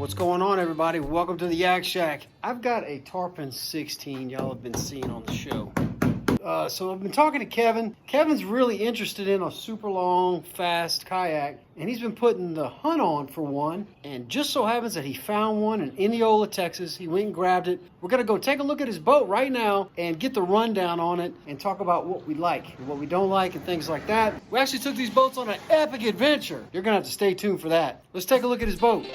What's going on, everybody? Welcome to the Yak Shack. I've got a Tarpon 16 y'all have been seeing on the show. So I've been talking to Kevin. Kevin's really interested in a super long, fast kayak, and he's been putting the hunt on for one, and just so happens that he found one in Indianola, Texas. He went and grabbed it. We're gonna go take a look at his boat right now and get the rundown on it and talk about what we like and what we don't like and things like that. We actually took these boats on an epic adventure. You're gonna have to stay tuned for that. Let's take a look at his boat.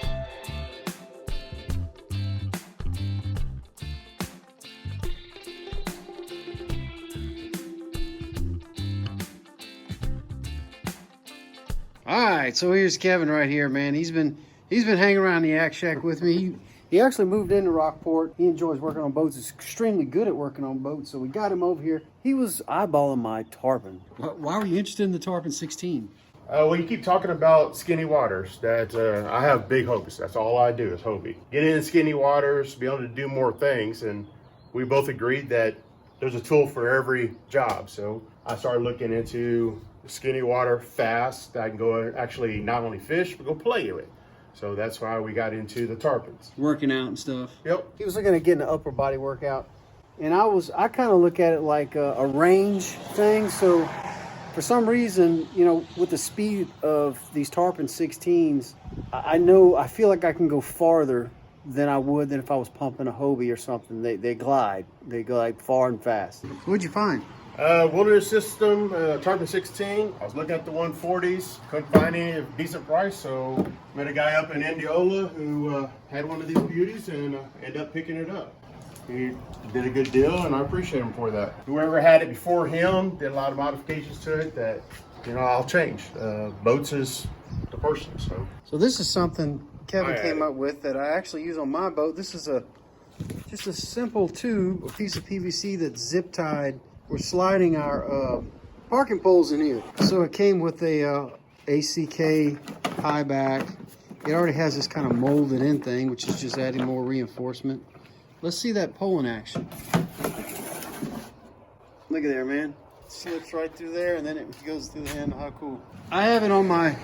All right, so here's Kevin right here, man. He's been hanging around the Yak Shack with me. He actually moved into Rockport. He enjoys working on boats. He's extremely good at working on boats, so we got him over here. He was eyeballing my Tarpon. Why were you interested in the Tarpon 16? Well, you keep talking about skinny waters. That I have big hopes. That's all I do is Hobie. Get in skinny waters, be able to do more things, and we both agreed that there's a tool for every job. So I started looking into skinny water fast. I can go actually not only fish, but go play with it. So that's why we got into the Tarpons. Working out and stuff. Yep. He was looking at getting an upper body workout. And I kind of look at it like a range thing. So for some reason, you know, with the speed of these Tarpon 16s, I feel like I can go farther than I would than if I was pumping a Hobie or something. They glide far and fast. What'd you find? Wilderness System, Tarpon 16. I was looking at the 140s, couldn't find any at a decent price, so met a guy up in Indianola who had one of these beauties and ended up picking it up. He did a good deal, and I appreciate him for that. Whoever had it before him did a lot of modifications to it that, you know, I'll change. Boats is the person, so. So this is something Kevin came up with that I actually use on my boat. This is just a simple tube, a piece of PVC that's zip tied. We're sliding our parking poles in here. So it came with a ACK high back. It already has this kind of molded in thing, which is just adding more reinforcement. Let's see that pole in action. Look at there, man. It slips right through there and then it goes through the handle. How cool. I have it on my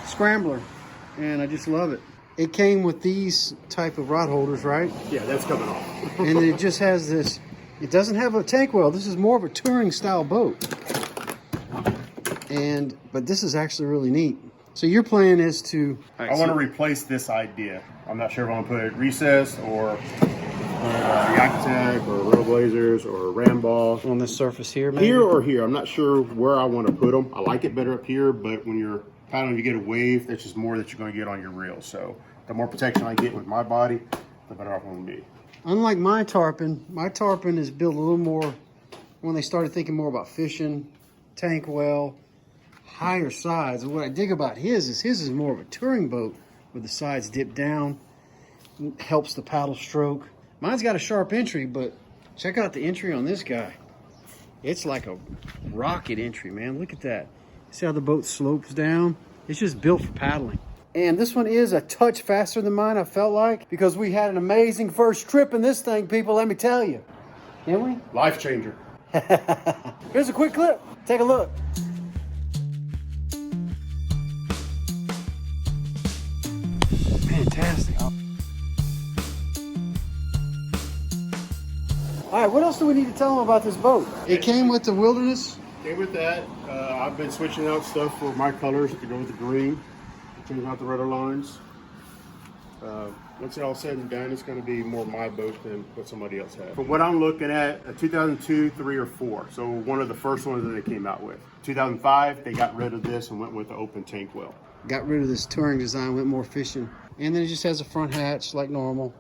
scrambler and I just love it. It came with these type of rod holders, right? Yeah, that's coming off. And it just has this. It doesn't have a tank well. This is more of a touring style boat. But this is actually really neat. So your plan is to... I want to replace this idea. I'm not sure if I want to put it Recess or Yak Attack or Railblazers or Ramball. On this surface here, maybe? Here or here. I'm not sure where I want to put them. I like it better up here, but when you're paddling, you get a wave, that's just more that you're going to get on your reel. So the more protection I get with my body, the better off I'm going to be. Unlike my Tarpon is built a little more, when they started thinking more about fishing, tank well, higher sides. And what I dig about his is more of a touring boat with the sides dip down, helps the paddle stroke. Mine's got a sharp entry, but check out the entry on this guy. It's like a rocket entry, man. Look at that. See how the boat slopes down? It's just built for paddling. And this one is a touch faster than mine, I felt like, because we had an amazing first trip in this thing, people, let me tell you. Can we? Life changer. Here's a quick clip. Take a look. Fantastic. All right, what else do we need to tell them about this boat? It came with the Wilderness. Came with that. I've been switching out stuff for my colors to go with the green. Changing out the rudder lines. Once it all said and done, it's going to be more my boat than what somebody else had. But what I'm looking at, a 2002, 3, or 4. So one of the first ones that they came out with. 2005, they got rid of this and went with the open tank well. Got rid of this touring design, went more fishing. And then it just has a front hatch like normal.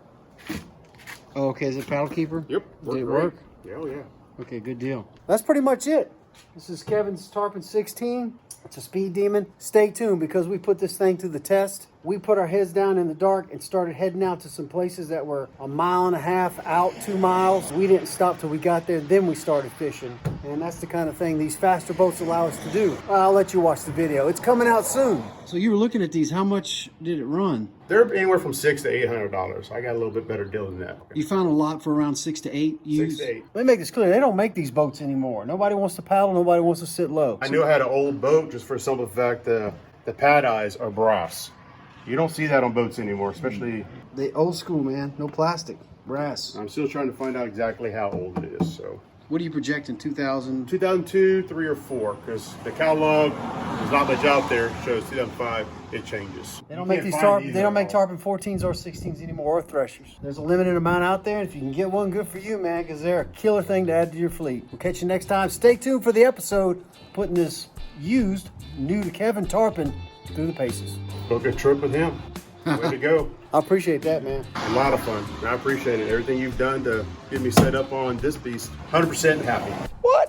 Oh, okay, is it paddle keeper? Yep. Did it work? Yeah, oh yeah. Okay, good deal. That's pretty much it. This is Kevin's Tarpon 16. It's a speed demon. Stay tuned because we put this thing to the test. We put our heads down in the dark and started heading out to some places that were 1.5 miles out, 2 miles. We didn't stop till we got there. Then we started fishing. And that's the kind of thing these faster boats allow us to do. I'll let you watch the video. It's coming out soon. So you were looking at these. How much did it run? They're anywhere from $600 to $800. I got a little bit better deal than that. You found a lot for around 6 to 8 used? 6 to 8. Let me make this clear. They don't make these boats anymore. Nobody wants to paddle. Nobody wants to sit low. I knew I had an old boat just for the simple fact the pad eyes are brass. You don't see that on boats anymore, especially. They old school, man. No plastic, brass. I'm still trying to find out exactly how old it is. So What do you project in 2000? 2002, 3, or 4, because the catalog, there's not much out there. It shows 2005. It changes. They don't make these tarpon. They don't make tarpon 14s or 16s anymore, or threshers. There's a limited amount out there, and if you can get one, good for you, man, because they're a killer thing to add to your fleet. We'll catch you next time. Stay tuned for the episode putting this used, new to Kevin tarpon through the paces. Book a trip with him. Way to go. I appreciate that, man. A lot of fun. I appreciate it. Everything you've done to get me set up on this beast. 100% happy. What?